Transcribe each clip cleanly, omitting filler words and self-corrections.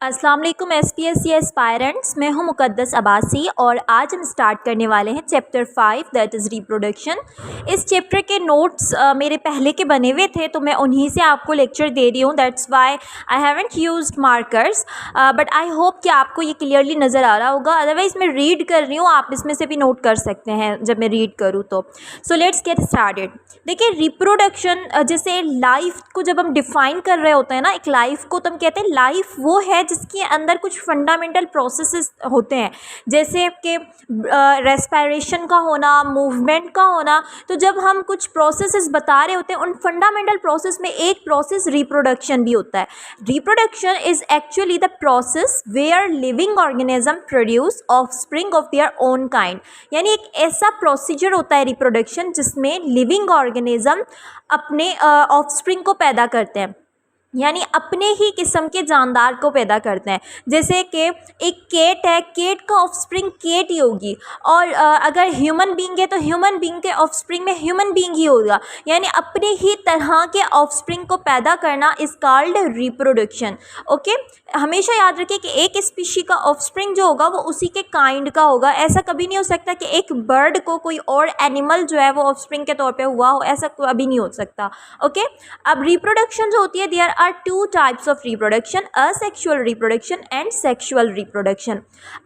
अस्सलाम वालेकुम SPSC aspirants. मैं हूं मुक़द्दस अब्बासी और आज हम स्टार्ट करने वाले हैं चैप्टर 5 दैट इज़ रिप्रोडक्शन। इस चैप्टर के नोट्स मेरे पहले के बने हुए थे तो मैं उन्हीं से आपको लेक्चर दे रही हूं। That's why I haven't used markers, but I hope कि आपको ये क्लियरली नज़र आ रहा होगा। अदरवाइज़ मैं रीड कर रही हूँ, आप इसमें से भी नोट कर सकते हैं जब मैं रीड करूँ तो। So let's get started. देखिए रिप्रोडक्शन, जैसे लाइफ को जब हम डिफ़ाइन कर रहे होते हैं ना, एक लाइफ को तो हम कहते हैं लाइफ वो है जिसके अंदर कुछ फंडामेंटल प्रोसेसेस होते हैं, जैसे कि रेस्पिरेशन का होना, मूवमेंट का होना। तो जब हम कुछ प्रोसेसेस बता रहे होते हैं, उन फंडामेंटल प्रोसेस में एक प्रोसेस रिप्रोडक्शन भी होता है। Reproduction is actually the process where living organism produce offspring of their own kind. यानी एक ऐसा प्रोसीजर होता है रिप्रोडक्शन जिसमें लिविंग ऑर्गेनिज्म अपने ऑफस्प्रिंग को पैदा करते हैं, यानी अपने ही किस्म के जानदार को पैदा करते हैं। जैसे कि एक केट है, केट का ऑफस्प्रिंग केट ही होगी, और अगर ह्यूमन बींग है तो ह्यूमन बींग के ऑफस्प्रिंग में ह्यूमन बींग ही होगा। यानी अपने ही तरह के ऑफस्प्रिंग को पैदा करना इज़ कॉल्ड रिप्रोडक्शन। ओके, हमेशा याद रखिए कि एक स्पीशी का ऑफस्प्रिंग जो होगा वो उसी के काइंड का होगा। ऐसा कभी नहीं हो सकता कि एक बर्ड को कोई और एनिमल जो है वो ऑफस्प्रिंग के तौर पे हुआ हो, ऐसा कभी नहीं हो सकता। ओके, अब रिप्रोडक्शन जो होती है, there are two types of reproduction, asexual reproduction and sexual reproduction.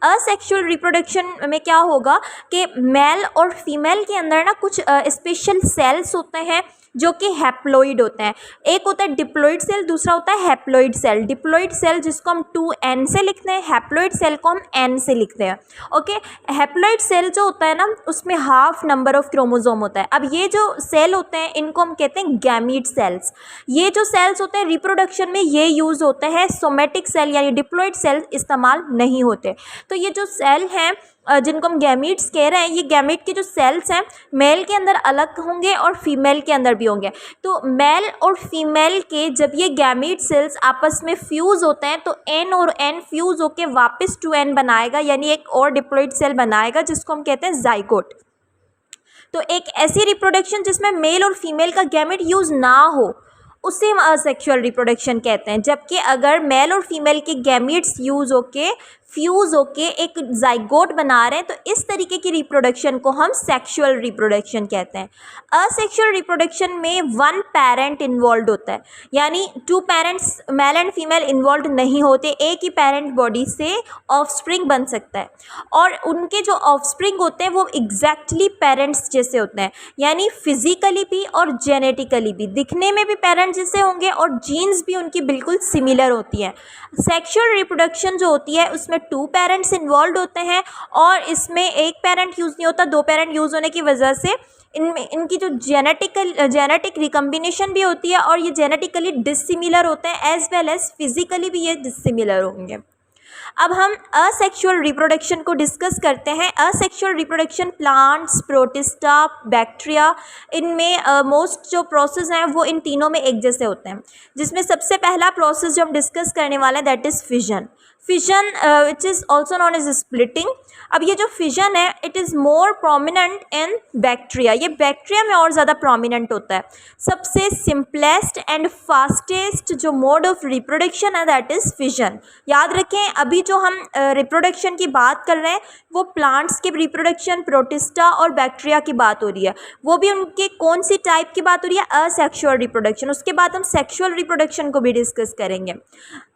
Asexual reproduction में क्या होगा कि मेल और फीमेल के अंदर ना कुछ स्पेशल सेल्स होते हैं जो कि हैप्लॉइड होते हैं। एक होता है डिप्लॉइड सेल, दूसरा होता है हैप्लॉइड सेल। डिप्लॉइड सेल जिसको हम 2N से लिखते हैं, हैप्लॉइड सेल को हम N से लिखते हैं। ओके, हैप्लॉइड सेल जो होता है ना, उसमें हाफ नंबर ऑफ क्रोमोसोम होता है। अब ये जो सेल होते हैं इनको हम कहते हैं गैमीट सेल्स। ये जो सेल्स होते हैं रिप्रोडक्शन में ये यूज़ होते हैं, सोमेटिक सेल यानी डिप्लॉइड सेल इस्तेमाल नहीं होते। तो ये जो सेल हैं जिनको हम गैमीट्स कह रहे हैं, ये गैमीट के जो सेल्स हैं मेल के अंदर अलग होंगे और फीमेल के अंदर भी होंगे। तो मेल और फीमेल के जब ये गैमीट सेल्स आपस में फ्यूज़ होते हैं तो N और N फ्यूज़ होके वापस 2N बनाएगा, यानी एक और डिप्लॉइड सेल बनाएगा जिसको हम कहते हैं जाइगोट। तो एक ऐसी रिप्रोडक्शन जिसमें मेल और फीमेल का गैमीट यूज़ ना हो उसे हम असेक्सुअल रिप्रोडक्शन कहते हैं। जबकि अगर मेल और फीमेल के गैमीट्स यूज़ होके फ्यूज़ होके एक जाइगोट बना रहे हैं तो इस तरीके की रिप्रोडक्शन को हम सेक्सुअल रिप्रोडक्शन कहते हैं। असेक्सुअल रिप्रोडक्शन में 1 पेरेंट इन्वॉल्व होता है, यानी 2 parents mail and female involve नहीं होते, एक ही पेरेंट बॉडी से ऑफस्प्रिंग बन सकता है। और उनके जो ऑफस्प्रिंग होते हैं वो एग्जैक्टली पेरेंट्स जैसे होते हैं, यानी फिजिकली भी और जेनेटिकली भी, दिखने में भी पेरेंट्स जैसे होंगे और जीन्स भी उनकी बिल्कुल सिमिलर होती हैं। सेक्सुअल रिप्रोडक्शन जो होती है उसमें 2 पेरेंट्स इन्वॉल्व होते हैं और इसमें एक पेरेंट यूज़ नहीं होता। 2 पेरेंट यूज़ होने की वजह से इनकी जो जेनेटिक रिकम्बिनेशन भी होती है और ये जेनेटिकली डिसिमिलर होते हैं, एज वेल एज फिजिकली भी ये डिसिमिलर होंगे। अब हम असेक्सुअल रिप्रोडक्शन को डिस्कस करते हैं। Asexual reproduction plants, protista, bacteria, इनमें मोस्ट जो प्रोसेस हैं वो इन तीनों में एक जैसे होते हैं, जिसमें सबसे पहला प्रोसेस जो हम डिस्कस करने वाले हैं that is fission. Fission which is also known as splitting. अब ये जो फिजन है it is more prominent in bacteria, ये बैक्टीरिया में और ज़्यादा प्रोमिनेंट होता है। सबसे सिंपलेस्ट एंड फास्टेस्ट जो मोड ऑफ रिप्रोडक्शन है दैट इज़ फिजन। याद रखें, अभी जो हम रिप्रोडक्शन की बात कर रहे हैं वो प्लांट्स के रिप्रोडक्शन, प्रोटिस्टा और बैक्टीरिया की बात हो रही है। वो भी उनके कौन सी टाइप की बात हो रही है, असेक्सुअल रिप्रोडक्शन। उसके बाद हम सेक्सुअल रिप्रोडक्शन को भी डिस्कस करेंगे।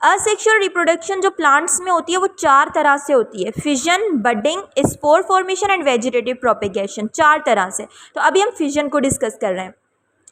असेक्सुअल रिप्रोडक्शन जो प्लांट्स में होती है वो 4 तरह से होती है, fission, budding, spore formation and vegetative propagation, 4 तरह से। तो अभी हम फिजन को डिस्कस कर रहे हैं।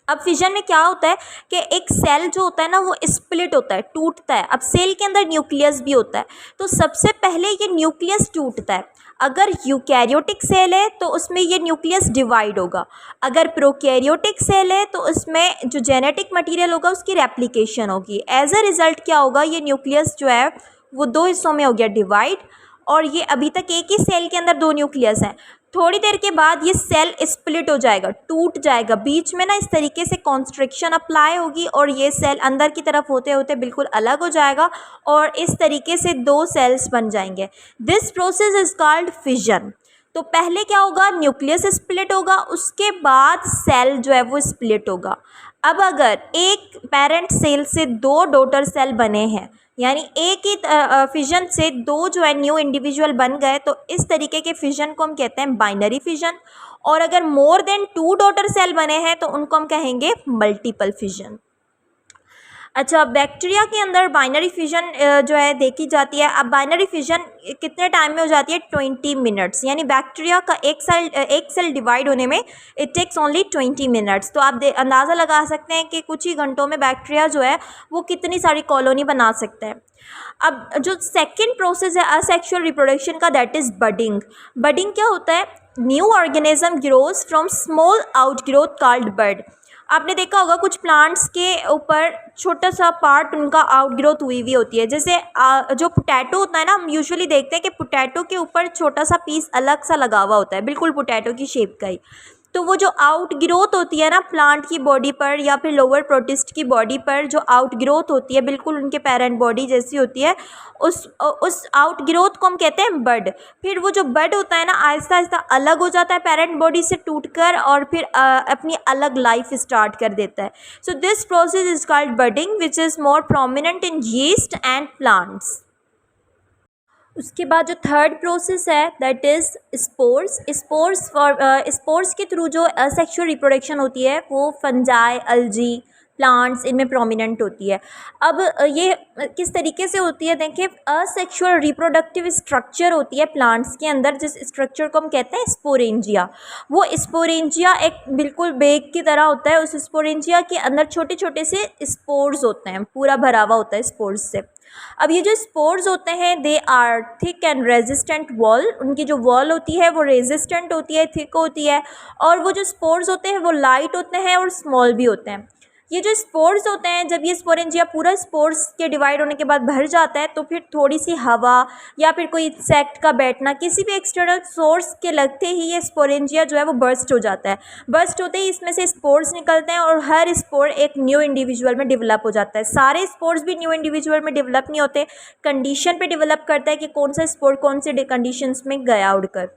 अब फिजन में क्या होता है कि एक सेल जो होता है ना वो स्प्लिट होता है, टूटता है। अब सेल के अंदर न्यूक्लियस भी होता है, तो सबसे पहले ये न्यूक्लियस टूटता है। अगर यूकैरियोटिक सेल है तो उसमें ये न्यूक्लियस डिवाइड होगा। अगर प्रोकैरियोटिक सेल है तो उसमें जो जेनेटिक मटेरियल होगा उसकी रेप्लिकेशन होगी। एज अ रिज़ल्ट क्या होगा, ये न्यूक्लियस जो है वो 2 हिस्सों में हो गया डिवाइड, और ये अभी तक एक ही सेल के अंदर 2 न्यूक्लियस हैं। थोड़ी देर के बाद ये सेल स्प्लिट हो जाएगा, टूट जाएगा, बीच में ना इस तरीके से कॉन्स्ट्रिक्शन अप्लाई होगी और ये सेल अंदर की तरफ होते होते बिल्कुल अलग हो जाएगा और इस तरीके से 2 सेल्स बन जाएंगे। This process is called fission. तो पहले क्या होगा, न्यूक्लियस स्प्लिट होगा, उसके बाद सेल जो है वो स्प्लिट होगा। अब अगर एक पेरेंट सेल से 2 डॉटर सेल बने हैं, यानी एक ही फिजन से दो जो है न्यू इंडिविजुअल बन गए, तो इस तरीके के फिजन को हम कहते हैं बाइनरी फिजन। और अगर मोर देन 2 डॉटर सेल बने हैं तो उनको हम कहेंगे मल्टीपल फिजन। अच्छा, बैक्टीरिया के अंदर बाइनरी फिजन जो है देखी जाती है। अब बाइनरी फिजन कितने टाइम में हो जाती है? 20 मिनट्स। यानी बैक्टीरिया का एक सेल डिवाइड होने में इट टेक्स ओनली 20 मिनट्स। तो आप अंदाज़ा लगा सकते हैं कि कुछ ही घंटों में बैक्टीरिया जो है वो कितनी सारी कॉलोनी बना सकता है। अब जो सेकेंड प्रोसेस है असेक्सुअल रिप्रोडक्शन का, दैट इज़ बडिंग। बडिंग क्या होता है? New organism grows from small outgrowth called bud. आपने देखा होगा कुछ प्लांट्स के ऊपर छोटा सा पार्ट उनका आउटग्रोथ हुई हुई होती है। जैसे जो पोटैटो होता है ना, हम यूजुअली देखते हैं कि पोटैटो के ऊपर छोटा सा पीस अलग सा लगा हुआ होता है, बिल्कुल पोटैटो की शेप का ही। तो वो जो आउट ग्रोथ होती है ना प्लांट की बॉडी पर या फिर लोअर प्रोटिस्ट की बॉडी पर, जो आउट ग्रोथ होती है बिल्कुल उनके पेरेंट बॉडी जैसी होती है, उस आउट ग्रोथ को हम कहते हैं बड। फिर वो जो बड होता है ना आहिस्ता आहिस्ता अलग हो जाता है पेरेंट बॉडी से टूटकर, और फिर अपनी अलग लाइफ स्टार्ट कर देता है। So this process is called budding which is more prominent in yeast and plants. उसके बाद जो थर्ड प्रोसेस है दैट इज़ स्पोर्स। स्पोर्स के थ्रू जो असेक्सुअल रिप्रोडक्शन होती है वो फंजाई, अल्जी, प्लांट्स इनमें प्रोमिनेंट होती है। अब ये किस तरीके से होती है देखिए, असेक्सुअल रिप्रोडक्टिव स्ट्रक्चर होती है प्लांट्स के अंदर, जिस स्ट्रक्चर को हम कहते हैं स्पोरेंजिया। वो स्पोरेंजिया एक बिल्कुल बेग की तरह होता है। उस स्पोरेंजिया के अंदर छोटे छोटे से स्पोर्स होते हैं, पूरा भरा हुआ होता है स्पोर्स से। अब ये जो स्पोर्स होते हैं they are thick and resistant wall. उनकी जो वॉल होती है वो रेजिस्टेंट होती है, थिक होती है। और वो जो स्पोर्स होते हैं वो लाइट होते हैं और स्मॉल भी होते हैं। ये जो स्पोर्स होते हैं, जब ये स्पोरेंजिया पूरा स्पोर्स के डिवाइड होने के बाद भर जाता है तो फिर थोड़ी सी हवा या फिर कोई इंसेक्ट का बैठना, किसी भी एक्सटर्नल सोर्स के लगते ही ये स्पोरेंजिया जो है वो बर्स्ट हो जाता है। बर्स्ट होते ही इसमें से स्पोर्स निकलते हैं और हर स्पोर एक न्यू इंडिविजुअल में डेवलप हो जाता है। सारे स्पोर्स भी न्यू इंडिविजुअल में डेवलप नहीं होते, कंडीशन पे डेवलप करता है कि कौन सा स्पोर कौन से कंडीशंस में गया उड़कर।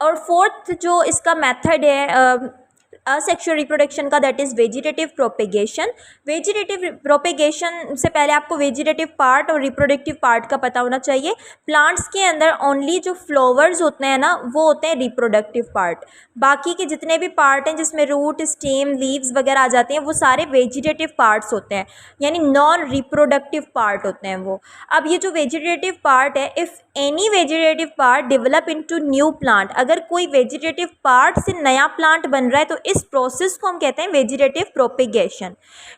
और फोर्थ जो इसका मेथड है असेक्सुअल रिप्रोडक्शन का, that is vegetative propagation. Vegetative propagation से पहले आपको वेजिटेटिव पार्ट और रिप्रोडक्टिव पार्ट का पता होना चाहिए। प्लांट्स के अंदर ओनली जो फ्लावर्स होते हैं ना वो होते हैं रिप्रोडक्टिव पार्ट। बाकी के जितने भी पार्ट हैं जिसमें रूट, स्टेम, लीव्स वगैरह आ जाते हैं वो सारे वेजिटेटिव पार्ट्स होते हैं, यानी नॉन रिप्रोडक्टिव पार्ट होते हैं वो। अब ये जो वेजिटेटिव पार्ट है, if any vegetative part develop into new plant, अगर कोई वेजिटेटिव पार्ट से नया प्लांट बन रहा है तो इस प्रोसेस को हम कहते हैं vegetative propagation.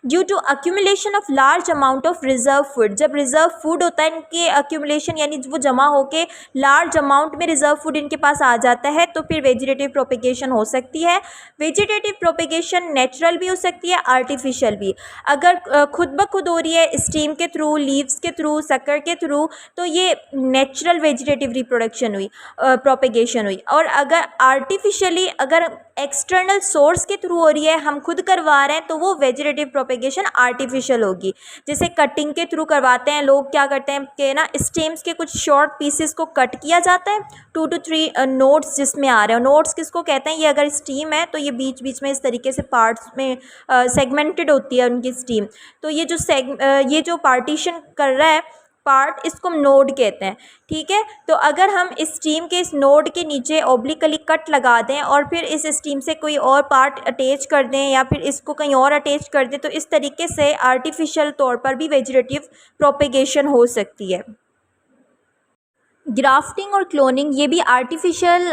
Due to accumulation of large amount of reserve food, जब रिजर्व फूड होता है इनके अक्यूमुलेशन यानी वो जमा होके लार्ज अमाउंट में रिजर्व फूड इनके पास आ जाता है तो फिर वेजिटेटिव प्रोपेगेशन हो सकती है। वेजिटेटिव प्रोपेगेशन नेचुरल भी हो सकती है, आर्टिफिशियल भी। अगर खुद ब खुद हो रही है स्टीम के थ्रू, लीव्स के थ्रू, सकर के थ्रू, तो ये नेचुरल वेजिटेटिव रिप्रोडक्शन हुई, प्रोपेगेशन हुई। और अगर आर्टिफिशियली अगर एक्सटर्नल सोर्स के थ्रू हो रही है, हम खुद करवा रहे हैं, तो वो वेजिटेटिव प्रोपेगेशन आर्टिफिशियल होगी। जैसे कटिंग के थ्रू करवाते हैं लोग, क्या करते हैं कि ना स्टेम्स के कुछ शॉर्ट पीसेस को कट किया जाता है, 2 to 3 नोट्स जिसमें आ रहे हैं। नोट्स किसको कहते हैं? ये अगर स्टीम है तो ये बीच बीच में इस तरीके से पार्ट्स में सेगमेंटेड होती है उनकी स्टीम। तो ये जो पार्टीशन कर रहा है पार्ट, इसको हम नोड कहते हैं, ठीक है। तो अगर हम इस स्टीम के इस नोड के नीचे ओब्लिकली कट लगा दें और फिर इस स्टीम से कोई और पार्ट अटैच कर दें या फिर इसको कहीं और अटैच कर दें, तो इस तरीके से आर्टिफिशियल तौर पर भी वेजिटेटिव प्रोपेगेशन हो सकती है। ग्राफ्टिंग और क्लोनिंग ये भी आर्टिफिशियल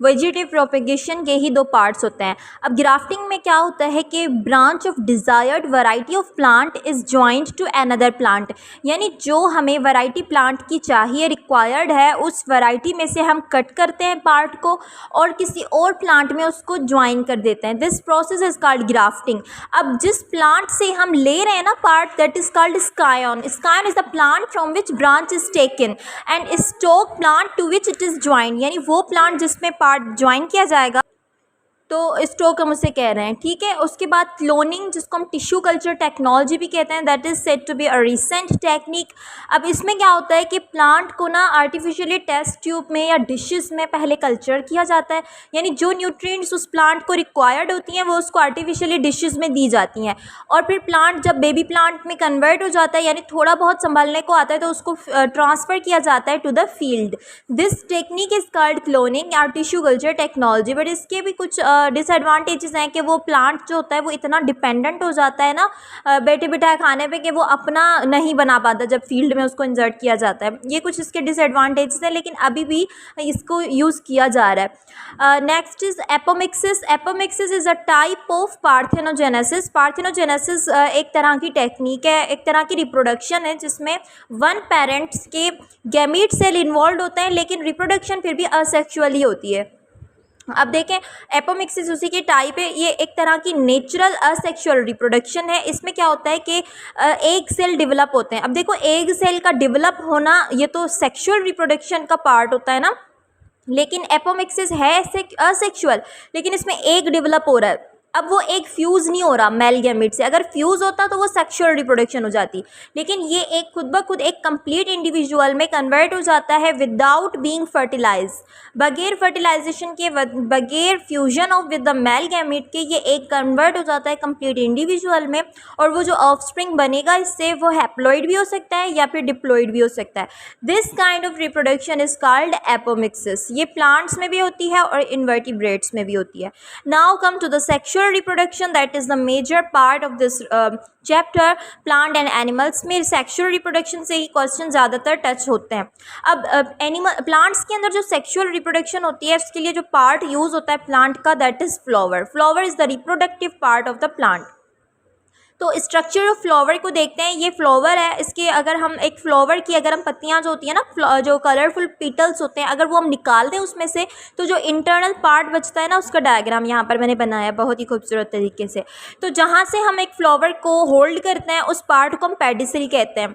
वेजिटेटिव प्रोपेगेशन के ही 2 पार्ट्स होते हैं। अब ग्राफ्टिंग में क्या होता है कि branch of desired variety of plant is joint to another plant, यानी जो हमें वैरायटी प्लांट की चाहिए, रिक्वायर्ड है, उस वैरायटी में से हम कट करते हैं पार्ट को और किसी और प्लांट में उसको ज्वाइन कर देते हैं। This process is called grafting. अब जिस प्लांट से हम ले रहे हैं ना part, that is called scion. Scion is the plant from which branch is taken and stock plant to which it is join, यानी वो प्लांट जिसमें पार्ट ज्वाइन किया जाएगा तो स्टोक हम उसे कह रहे हैं, ठीक है। उसके बाद क्लोनिंग, जिसको हम टिश्यू कल्चर टेक्नोलॉजी भी कहते हैं, that is said to be a recent technique. अब इसमें क्या होता है कि प्लांट को ना आर्टिफिशियली टेस्ट ट्यूब में या डिशेस में पहले कल्चर किया जाता है, यानी जो न्यूट्रिएंट्स उस प्लांट को रिक्वायर्ड होती हैं वो उसको आर्टिफिशियली डिशेस में दी जाती हैं, और फिर प्लांट जब बेबी प्लांट में कन्वर्ट हो जाता है, यानी थोड़ा बहुत संभालने को आता है, तो उसको ट्रांसफ़र किया जाता है to the field. This technique is called cloning या टिश्यू कल्चर टेक्नोलॉजी। बट इसके भी कुछ डिसएडवांटेजेस हैं कि वो प्लांट जो होता है वो इतना डिपेंडेंट हो जाता है ना बैठे बिठाए खाने पे, कि वो अपना नहीं बना पाता जब फील्ड में उसको इंसर्ट किया जाता है। ये कुछ इसके डिसएडवांटेजेस हैं, लेकिन अभी भी इसको यूज़ किया जा रहा है। Next is apomixis. Apomixis is a type of parthenogenesis. Parthenogenesis एक तरह की टेक्निक है, एक तरह की रिप्रोडक्शन है, जिसमें वन पेरेंट्स के गैमीट सेल इन्वॉल्व होते हैं, लेकिन रिप्रोडक्शन फिर भी असेक्सुअली होती है। अब देखें, एपोमिक्सिस उसी की टाइप है। ये एक तरह की नेचुरल असेक्सुअल रिप्रोडक्शन है। इसमें क्या होता है कि एग सेल डेवलप होते हैं। अब देखो, एग सेल का डेवलप होना ये तो सेक्सुअल रिप्रोडक्शन का पार्ट होता है ना, लेकिन एपोमिक्सिस है असेक्सुअल, लेकिन इसमें एग डेवलप हो रहा है। अब वो एक फ्यूज़ नहीं हो रहा मेल गैमेट से। अगर फ्यूज़ होता तो वो सेक्सुअल रिप्रोडक्शन हो जाती, लेकिन ये एक खुद ब खुद एक कंप्लीट इंडिविजुअल में कन्वर्ट हो जाता है विदाउट बीइंग फर्टिलाइज। बगैर फर्टिलाइजेशन के, बगैर fusion of with the male gamete के, ये एक कन्वर्ट हो जाता है कंप्लीट इंडिविजुअल में, और वो जो ऑफस्प्रिंग बनेगा इससे वो हैप्लॉइड भी हो सकता है या फिर डिप्लॉइड भी हो सकता है। This kind of reproduction is called apomixis. ये प्लांट्स में भी होती है और इन्वर्टिब्रेट्स में भी होती है। Now come to the sexual reproduction, that is the major part of this chapter, plant and animals में सेक्सुअल रिप्रोडक्शन से ही क्वेश्चन ज़्यादातर टच होते हैं। अब एनिमल प्लांट्स के अंदर जो सेक्सुअल रिप्रोडक्शन होती है, उसके लिए जो पार्ट यूज़ होता है प्लांट का, that is flower. Flower is the reproductive part of the plant. तो स्ट्रक्चर ऑफ फ्लावर को देखते हैं। ये फ्लावर है, इसके अगर हम एक फ्लावर की अगर हम पत्तियां जो होती है ना, जो कलरफुल पीटल्स होते हैं, अगर वो हम निकाल दें उसमें से, तो जो इंटरनल पार्ट बचता है ना, उसका डायग्राम यहाँ पर मैंने बनाया बहुत ही खूबसूरत तरीके से। तो जहाँ से हम एक फ्लावर को होल्ड करते हैं उस पार्ट को हम पेडिसल कहते हैं।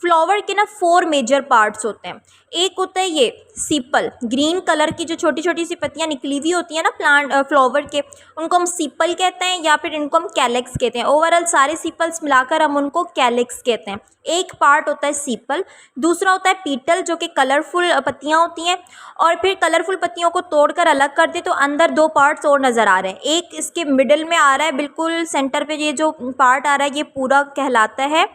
फ्लावर के ना 4 मेजर पार्ट्स होते हैं। एक होता है ये सीपल, ग्रीन कलर की जो छोटी छोटी सी पत्तियां निकली हुई होती हैं ना प्लांट फ्लावर के, उनको हम सीपल कहते हैं या फिर इनको हम कैलेक्स कहते हैं। ओवरऑल सारे सीपल्स मिलाकर हम उनको कैलेक्स कहते हैं। एक पार्ट होता है सीपल, दूसरा होता है पीटल जो कि कलरफुल पत्तियां होती हैं, और फिर कलरफुल पत्तियों को तोड़कर अलग कर दे तो अंदर 2 पार्ट्स और नज़र आ रहे हैं। एक इसके मिडल में आ रहा है, बिल्कुल सेंटर पे ये जो पार्ट आ रहा है ये पूरा कहलाता है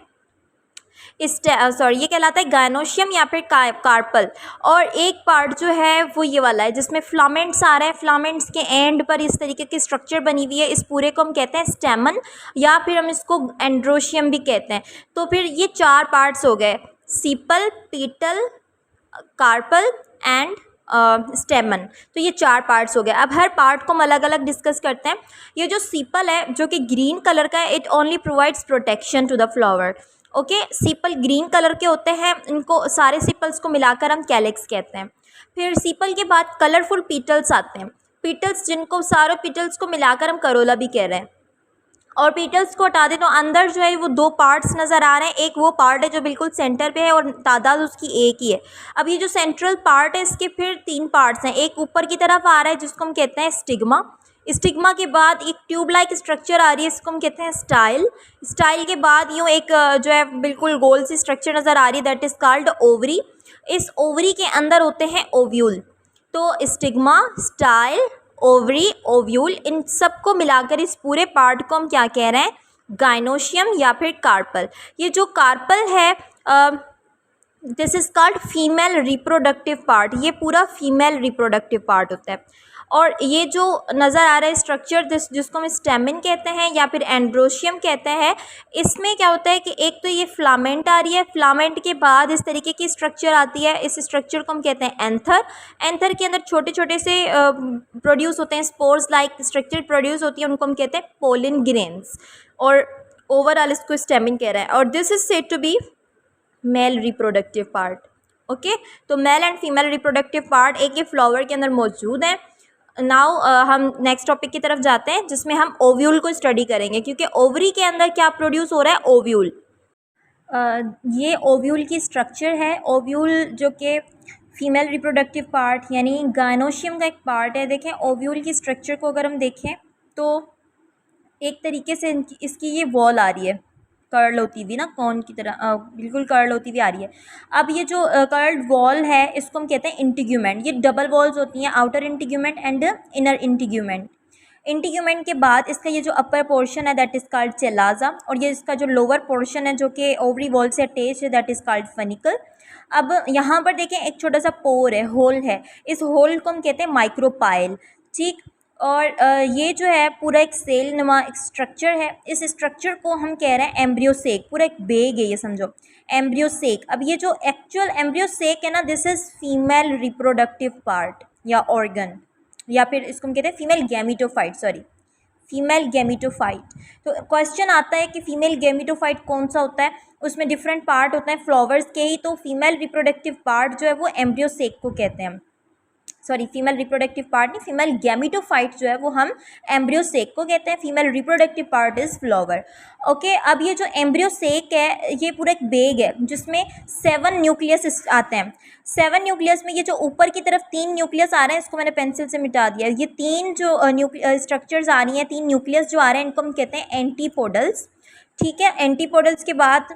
ये कहलाता है गायनोशियम या फिर कार्पल। और एक पार्ट जो है वो ये वाला है जिसमें फ्लामेंट्स आ रहे हैं। फ्लामेंट्स के एंड पर इस तरीके की स्ट्रक्चर बनी हुई है। इस पूरे को हम कहते हैं स्टेमन, या फिर हम इसको एंड्रोशियम भी कहते हैं। तो फिर ये 4 पार्ट्स हो गए, सीपल, पीटल, कार्पल एंड स्टेमन। तो ये 4 पार्ट्स हो गए। अब हर पार्ट को हम अलग अलग डिस्कस करते हैं। ये जो सीपल है जो कि ग्रीन कलर का है, it only provides protection to the flower. Okay, sepal green colour के होते हैं, इनको सारे सीपल्स को मिलाकर हम कैलेक्स कहते हैं। फिर सीपल के बाद कलरफुल पीटल्स आते हैं। पीटल्स जिनको सारे पीटल्स को मिलाकर हम करोला भी कह रहे हैं। और पीटल्स को हटा दें तो अंदर जो है वो 2 पार्ट्स नज़र आ रहे हैं। एक वो पार्ट है जो बिल्कुल सेंटर पे है और तादाद उसकी एक ही है। अब ये जो सेंट्रल पार्ट है इसके फिर 3 पार्ट्स हैं। एक ऊपर की तरफ आ रहा है जिसको हम कहते हैं स्टिग्मा। स्टिग्मा के बाद एक ट्यूब लाइक स्ट्रक्चर आ रही है, इसको हम कहते हैं स्टाइल। स्टाइल के बाद यूँ एक जो है बिल्कुल गोल सी स्ट्रक्चर नज़र आ रही है, दैट इज़ कॉल्ड ओवरी। इस ओवरी के अंदर होते हैं ओव्यूल। तो स्टिग्मा, स्टाइल, ओवरी, ओव्यूल, इन सबको मिलाकर इस पूरे पार्ट को हम क्या कह रहे हैं, गायनोशियम या फिर कार्पल। ये जो कार्पल है this is called female reproductive part. ये पूरा फीमेल रिप्रोडक्टिव पार्ट होता है। और ये जो नज़र आ रहा है स्ट्रक्चर जिसको हम स्टेमिन कहते हैं या फिर एंड्रोशियम कहते हैं, इसमें क्या होता है कि एक तो ये फ्लामेंट आ रही है, फ्लामेंट के बाद इस तरीके की स्ट्रक्चर आती है। इस स्ट्रक्चर को हम कहते हैं एंथर। एंथर के अंदर छोटे छोटे से प्रोड्यूस होते हैं स्पोर्स लाइक स्ट्रक्चर प्रोड्यूस होती है, उनको हम कहते हैं पोलिन ग्रेन्स। और ओवरऑल इसको स्टेमिन कह रहे हैं। और this is said to be male reproductive part. Okay, तो male and female reproductive part एक ये फ्लावर के अंदर मौजूद है। नाउ हम नेक्स्ट टॉपिक की तरफ जाते हैं जिसमें हम ओव्यूल को स्टडी करेंगे, क्योंकि ओवरी के अंदर क्या प्रोड्यूस हो रहा है, ओव्यूल। ये ओव्यूल की स्ट्रक्चर है। ओव्यूल जो कि फीमेल रिप्रोडक्टिव पार्ट यानी गायनोशियम का एक पार्ट है। देखें ओव्यूल की स्ट्रक्चर को अगर हम देखें तो एक तरीके से इसकी ये वॉल आ रही है कर्ल होती हुई ना, कौन की तरह बिल्कुल कर्ल होती हुई आ रही है। अब ये जो कर्ल्ड वॉल है इसको हम कहते हैं इंटीग्यूमेंट। ये डबल वॉल्स होती हैं, outer integument and inner integument. Integument के बाद इसका ये जो अपर पोर्शन है दैट इज़ कॉल्ड चेलाजा, और ये इसका जो लोअर पोर्शन है जो कि ओवरी वॉल से अटैच है दैट इज़ कॉल्ड फनिकल। अब यहाँ पर देखें एक छोटा सा पोर है, होल है, इस होल को हम कहते हैं माइक्रोपाइल। ठीक, और ये जो है पूरा एक सेल नुमा एक स्ट्रक्चर है। इस स्ट्रक्चर को हम कह रहे हैं एम्ब्रियोसेक, पूरा एक बेग है ये समझो, एम्ब्रियोसेक। अब ये जो एक्चुअल एम्ब्रियोसेक है ना, this is female reproductive part या ऑर्गन, या फिर इसको हम कहते हैं female gametophyte, sorry female gametophyte. तो क्वेश्चन आता है कि फीमेल गैमीटोफाइट कौन सा होता है, उसमें डिफरेंट पार्ट होते हैं फ्लावर्स के ही, तो फीमेल रिप्रोडक्टिव पार्ट जो है वो एम्ब्रियोसेक को कहते हैं। सॉरी फीमेल रिप्रोडक्टिव पार्ट नहीं, फीमेल गैमीटोफाइट जो है वो हम एम्ब्रियोसेक को कहते हैं। Female reproductive part is flower. Okay, अब ये जो एम्ब्रियोसेक है ये पूरा एक बेग है जिसमें 7 न्यूक्लियस आते हैं। 7 न्यूक्लियस में ये जो ऊपर की तरफ 3 न्यूक्लियस आ रहे हैं इसको मैंने पेंसिल से मिटा दिया। ये 3 जो स्ट्रक्चर्स आ रही हैं, 3 न्यूक्लियस जो आ रहे हैं इनको हम कहते हैं एंटीपोडल्स। ठीक है, एंटीपोडल्स के बाद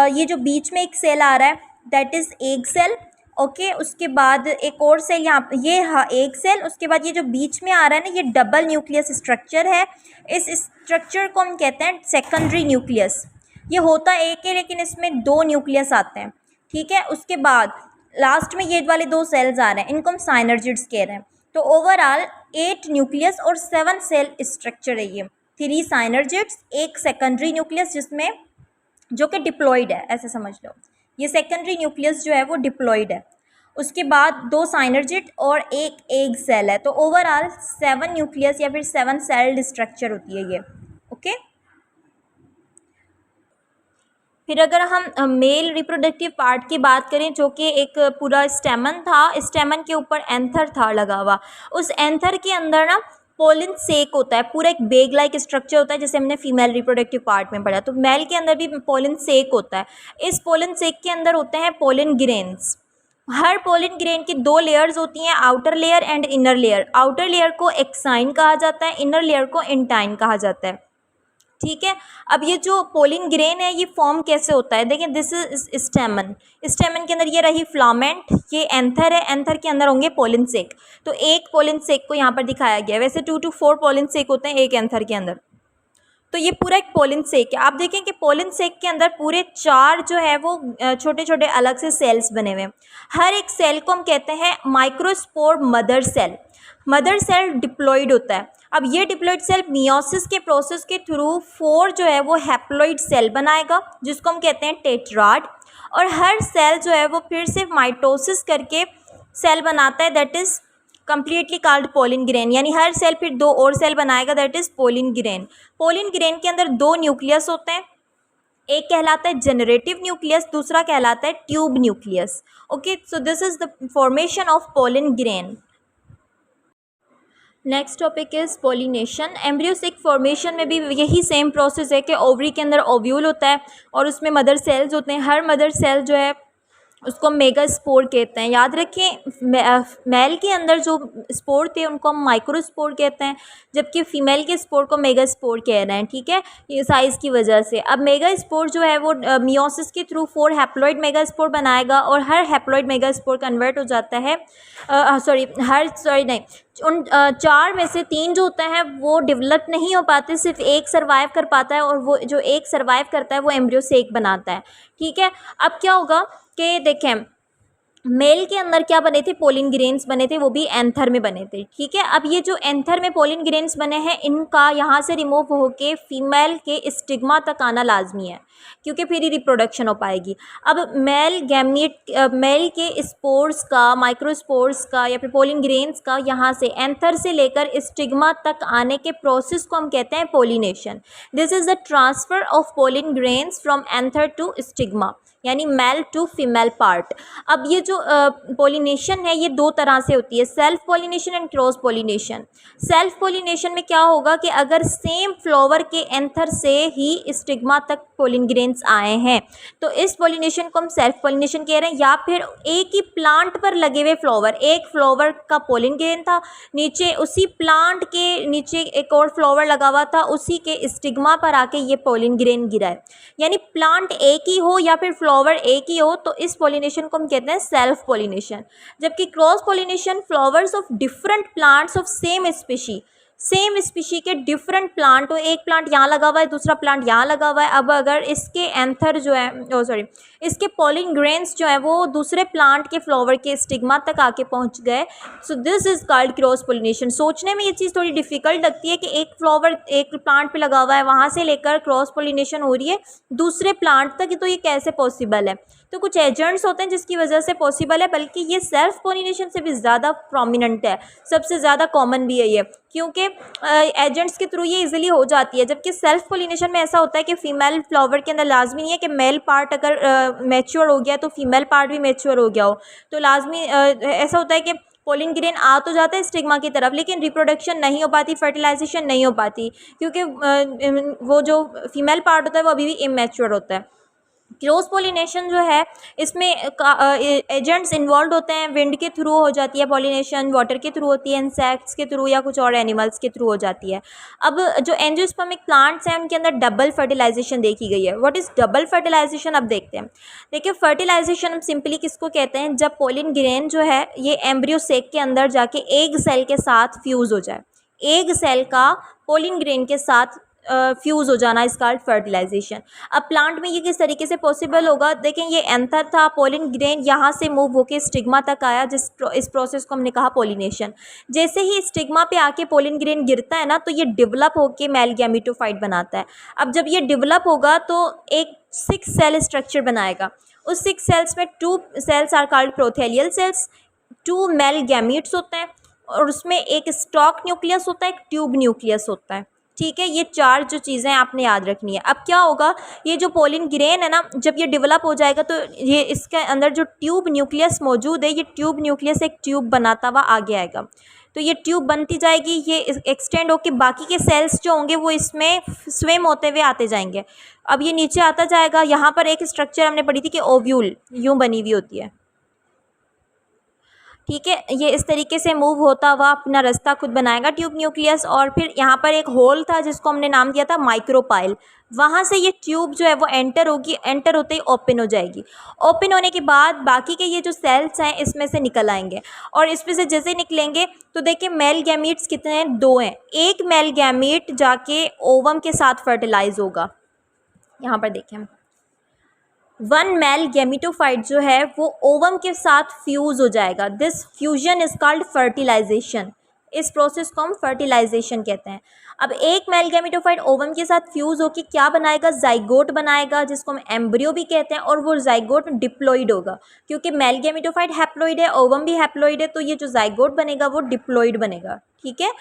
ये जो बीच में एक सेल आ रहा है that is egg cell. Okay, उसके बाद एक और सेल यहाँ ये, हाँ एक सेल। उसके बाद ये जो बीच में आ रहा है ना ये डबल न्यूक्लियस स्ट्रक्चर है। इस स्ट्रक्चर को हम कहते हैं सेकेंडरी न्यूक्लियस। ये होता एक है लेकिन इसमें 2 न्यूक्लियस आते हैं। ठीक है, उसके बाद लास्ट में ये वाले 2 सेल्स आ रहे हैं, इनको हम साइनर्जिड्स कह रहे हैं। तो ओवरऑल 8 न्यूक्लियस और 7 सेल स्ट्रक्चर है ये। 3 साइनर्जिड्स, एक सेकेंडरी न्यूक्लियस जिसमें जो कि डिप्लॉयड है, ऐसे समझ लो ये सेकेंडरी न्यूक्लियस जो है वो डिप्लॉयड है। उसके बाद 2 साइनर्जिड और एक एग सेल है। तो ओवरऑल 7 न्यूक्लियस या फिर 7 सेल्ड स्ट्रक्चर होती है ये। ओके, फिर अगर हम मेल रिप्रोडक्टिव पार्ट की बात करें जो कि एक पूरा स्टेमन था, स्टेमन के ऊपर एंथर था लगा हुआ। उस एंथर के अंदर ना पोलन सेक होता है, पूरा एक बेग लाइक स्ट्रक्चर होता है जैसे हमने फीमेल रिप्रोडक्टिव पार्ट में पढ़ा। तो मेल के अंदर भी पोलन सेक होता है। इस पोलन सेक के अंदर होते हैं पोलन ग्रेन्स। हर पोलन ग्रेन की 2 लेयर्स होती हैं, outer layer and inner layer. Outer layer को एक्साइन कहा जाता है, इनर लेयर को इंटाइन कहा जाता है। ठीक है, अब ये जो पोलन ग्रेन है ये फॉर्म कैसे होता है, देखिए दिस इज स्टेमन। स्टेमन के अंदर ये रही फिलामेंट, ये एंथर है, एंथर के अंदर होंगे पोलन सेक। तो एक पोलन सेक को यहाँ पर दिखाया गया है। वैसे 2 to 4 पोलन सेक होते हैं एक एंथर के अंदर। तो ये पूरा एक पोलन सेक है। आप देखें कि पोलन सेक के अंदर पूरे 4 जो है वो छोटे छोटे अलग से सेल्स बने हुए हैं। हर एक सेल को हम कहते हैं microspore mother cell. Mother cell diploid होता है। अब ये डिप्लॉयड सेल मियोसिस के प्रोसेस के थ्रू 4 जो है वो हैप्लॉयड सेल बनाएगा जिसको हम कहते हैं टेट्राड। और हर सेल जो है वो फिर से माइटोसिस करके सेल बनाता है that is completely called pollen grain. यानी हर सेल फिर 2 और सेल बनाएगा that is pollen grain. Pollen grain के अंदर 2 न्यूक्लियस होते हैं, एक कहलाता है जनरेटिव न्यूक्लियस, दूसरा कहलाता है tube nucleus. Okay, so this is the formation of pollen grain. Next topic is pollination. Embryo sac formation में भी यही सेम प्रोसेस है कि ओवरी के अंदर ओव्यूल होता है और उसमें मदर सेल्स होते हैं। हर मदर सेल जो है उसको मेगा स्पोर कहते हैं। याद रखें मेल के अंदर जो स्पोर थे उनको हम माइक्रो स्पोर कहते हैं, जबकि फ़ीमेल के स्पोर को मेगा स्पोर कह रहे हैं। ठीक है, ये साइज़ की वजह से। अब मेगा स्पोर जो है वो मियोसिस के थ्रू 4 हैप्लॉइड मेगा स्पोर बनाएगा और हर हैप्लॉइड मेगा स्पोर कन्वर्ट हो जाता है उन 4 में से 3 जो होता है वो डेवलप नहीं हो पाते, सिर्फ एक सर्वाइव कर पाता है और वो जो एक सर्वाइव करता है वो एम्ब्रियोसेक बनाता है। ठीक है, अब क्या होगा कि देखें मेल के अंदर क्या बने थे, पोलन ग्रेन्स बने थे, वो भी एंथर में बने थे। ठीक है, अब ये जो एंथर में पोलन ग्रेन्स बने हैं इनका यहाँ से रिमूव होके फीमेल के स्टिग्मा तक आना लाजमी है क्योंकि फिर ही रिप्रोडक्शन हो पाएगी। अब मेल के स्पोर्स का, माइक्रोस्पोर्स का या फिर पोलन ग्रेन्स का यहाँ से एंथर से लेकर स्टिग्मा तक आने के प्रोसेस को हम कहते हैं pollination. This is the transfer of pollen grains from anther to stigma. यानी मेल टू फीमेल पार्ट। अब ये जो पोलिनेशन है ये दो तरह से होती है, self pollination and cross pollination. Self pollination में क्या होगा कि अगर सेम फ्लावर के एंथर से ही स्टिग्मा तक पोलिन ग्रेन्स आए हैं तो इस पोलिनेशन को हम सेल्फ पोलिनेशन कह रहे हैं। या फिर एक ही प्लांट पर लगे हुए फ्लावर, एक फ्लावर का पोलिन ग्रेन था, नीचे उसी प्लांट के नीचे एक और फ्लावर लगा हुआ था, उसी के स्टिग्मा पर आके ये पोलिन ग्रेन गिरा है। यानी प्लांट एक ही हो या फिर फ्लावर एक ही हो तो इस पोलिनेशन को हम कहते हैं सेल्फ पोलिनेशन। जबकि cross pollination flowers of different plants of same species के डिफरेंट प्लांट हो, एक प्लांट यहाँ लगा हुआ है दूसरा प्लांट यहाँ लगा हुआ है, अब अगर इसके एंथर जो है इसके पोलिन ग्रेन्स जो है वो दूसरे प्लांट के फ्लावर के स्टिग्मा तक आके पहुँच गए, so this is called cross pollination. सोचने में ये चीज़ थोड़ी डिफिकल्ट लगती है कि एक फ्लावर एक प्लांट पे लगा हुआ है, वहाँ से लेकर क्रॉस पोलिनेशन हो रही है दूसरे प्लांट तक, तो ये कैसे पॉसिबल है। तो कुछ एजेंट्स होते हैं जिसकी वजह से पॉसिबल है, बल्कि ये सेल्फ पोलिनेशन से भी ज़्यादा प्रोमिनेंट है, सबसे ज़्यादा कॉमन भी है ये, क्योंकि एजेंट्स के थ्रू ये इजीली हो जाती है। जबकि सेल्फ पोलिनेशन में ऐसा होता है कि फीमेल फ्लावर के अंदर लाजमी नहीं है कि मेल पार्ट अगर मैच्योर हो गया तो फीमेल पार्ट भी मैच्योर हो गया हो, तो लाजमी ऐसा होता है कि पोलिन ग्रेन आ तो जाता है स्टिग्मा की तरफ, लेकिन रिप्रोडक्शन नहीं हो पाती, फर्टिलाइजेशन नहीं हो पाती, क्योंकि वो जो फीमेल पार्ट होता है वो अभी भी इमैच्योर होता है। क्रॉस पोलिनेशन जो है इसमें एजेंट्स इन्वॉल्व होते हैं, विंड के थ्रू हो जाती है पॉलिनेशन, वाटर के थ्रू होती है, इंसेक्ट्स के थ्रू या कुछ और एनिमल्स के थ्रू हो जाती है। अब जो एंजियोस्पर्मिक प्लांट्स हैं उनके अंदर डबल फर्टिलाइजेशन देखी गई है। व्हाट इज़ डबल फर्टिलाइजेशन, अब देखते हैं। देखिए फर्टिलाइजेशन हम सिंपली किसको कहते हैं, जब पोलिन ग्रेन जो है ये एम्ब्रियो सेक के अंदर जाके एग सेल के साथ फ्यूज़ हो जाए, एग सेल का पोलिन ग्रेन के साथ फ्यूज़ हो जाना इस कॉल्ड फर्टिलाइजेशन। अब प्लांट में ये किस तरीके से पॉसिबल होगा, देखें ये एंथर था, पोलिन ग्रेन यहाँ से मूव होकर स्टिग्मा तक आया, इस प्रोसेस को हमने कहा पोलिनेशन। जैसे ही स्टिग्मा पे आके पोलिन ग्रेन गिरता है ना तो ये डेवलप होकर मेल गैमेटोफाइट बनाता है। अब जब ये डेवलप होगा तो एक 6 सेल स्ट्रक्चर बनाएगा, उस 6 सेल्स में 2 cells are called prothallial cells, 2 male gametes होते हैं और उसमें एक स्टॉक न्यूक्लियस होता है, एक ट्यूब न्यूक्लियस होता है। ठीक है, ये 4 जो चीज़ें आपने याद रखनी है। अब क्या होगा, ये जो पोलिन ग्रेन है ना जब ये डेवलप हो जाएगा तो ये इसके अंदर जो ट्यूब न्यूक्लियस मौजूद है, ये ट्यूब न्यूक्लियस एक ट्यूब बनाता हुआ आगे आएगा, तो ये ट्यूब बनती जाएगी, ये एक्सटेंड होकर बाकी के सेल्स जो होंगे वो इसमें स्विम होते हुए आते जाएंगे। अब ये नीचे आता जाएगा, यहाँ पर एक स्ट्रक्चर हमने पढ़ी थी कि ओव्यूल यूँ बनी हुई होती है, ठीक है, ये इस तरीके से मूव होता हुआ अपना रास्ता खुद बनाएगा ट्यूब न्यूक्लियस। और फिर यहाँ पर एक होल था जिसको हमने नाम दिया था माइक्रोपाइल, वहाँ से ये ट्यूब जो है वो एंटर होगी, एंटर होते ही ओपन हो जाएगी। ओपन होने के बाद बाकी के ये जो सेल्स हैं इसमें से निकल आएंगे, और इसमें से जैसे निकलेंगे तो देखिए मेल गैमीट्स कितने हैं, 2 हैं। एक मेल गैमीट जाके ओवम के साथ फर्टिलाइज होगा, यहाँ पर देखें 1 मेल गैमेटोफाइट जो है वो ओवम के साथ फ्यूज़ हो जाएगा, this fusion is called fertilisation. इस प्रोसेस को हम फर्टिलाइजेशन कहते हैं। अब एक मेल गैमेटोफाइट ओवम के साथ फ्यूज़ होकर क्या बनाएगा, जाइगोट बनाएगा, जिसको हम एम्ब्रियो भी कहते हैं, और वो जाइगोट डिप्लॉइड होगा, क्योंकि मेल गैमेटोफाइट हैप्लॉइड है, ओवम भी हैप्लॉइड है, तो ये जो जाइगोट बनेगा वो डिप्लॉइड बनेगा। ठीक है,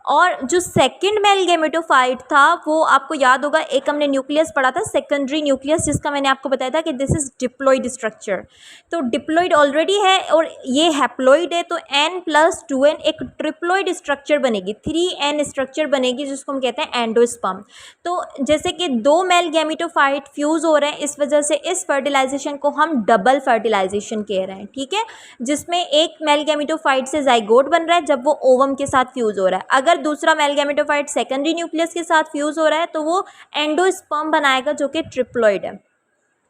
और जो सेकंड मेल गैमेटोफाइट था वो आपको याद होगा, एक हमने न्यूक्लियस पढ़ा था सेकेंडरी न्यूक्लियस, जिसका मैंने आपको बताया था कि दिस इज डिप्लॉइड स्ट्रक्चर। तो डिप्लॉइड ऑलरेडी है और ये हैप्लॉइड है, तो N+2N एक ट्रिप्लॉइड स्ट्रक्चर बनेगी, 3N स्ट्रक्चर बनेगी, जिसको हम कहते हैं एंडोस्पर्म। तो जैसे कि 2 मेल गैमेटोफाइट फ्यूज़ हो रहे हैं, इस वजह से इस फर्टिलाइजेशन को हम डबल फर्टिलाइजेशन कह रहे हैं। ठीक है, जिसमें एक मेल गैमेटोफाइट से जाइगोट बन रहा है जब वो ओवम के साथ फ्यूज़ हो रहा है, अगर दूसरा मेल गैमेटोफाइट सेकेंडरी न्यूक्लियस के साथ फ्यूज़ हो रहा है तो वो एंडोस्पर्म बनाएगा जो कि ट्रिप्लॉइड है।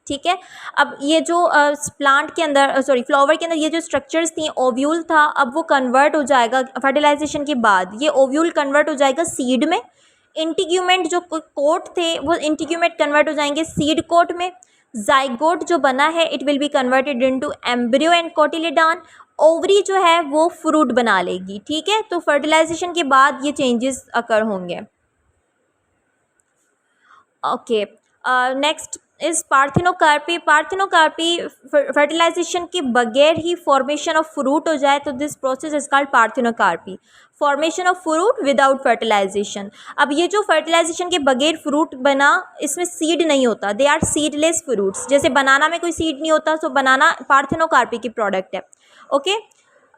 ठीक है, अब ये जो प्लांट के अंदर फ्लावर के अंदर ये जो स्ट्रक्चर्स थी, ओव्यूल था, अब वो कन्वर्ट हो जाएगा फर्टिलाइजेशन के बाद, ये ओव्यूल कन्वर्ट हो जाएगा सीड में, इंटीग्यूमेंट जो कोट थे वो इंटीग्यूमेंट कन्वर्ट हो जाएंगे सीड कोट में, जाइगोट जो बना है it will be converted into embryo and cotyledon, ovary जो है वो फ्रूट बना लेगी। ठीक है, तो फर्टिलाइजेशन के बाद ये चेंजेस अकर होंगे। ओके, नेक्स्ट इस पार्थिनोकार्पी फर्टिलाइजेशन के बगैर ही फॉर्मेशन ऑफ फ्रूट हो जाए तो this process is called parthenocarpy, formation of fruit without fertilisation. अब ये जो फर्टिलाइजेशन के बगैर फ्रूट बना, इसमें सीड नहीं होता, दे आर सीडलेस फ्रूट्स। जैसे बनाना में कोई सीड नहीं होता, सो बनाना पार्थिनोकार्पी की प्रोडक्ट है। ओके,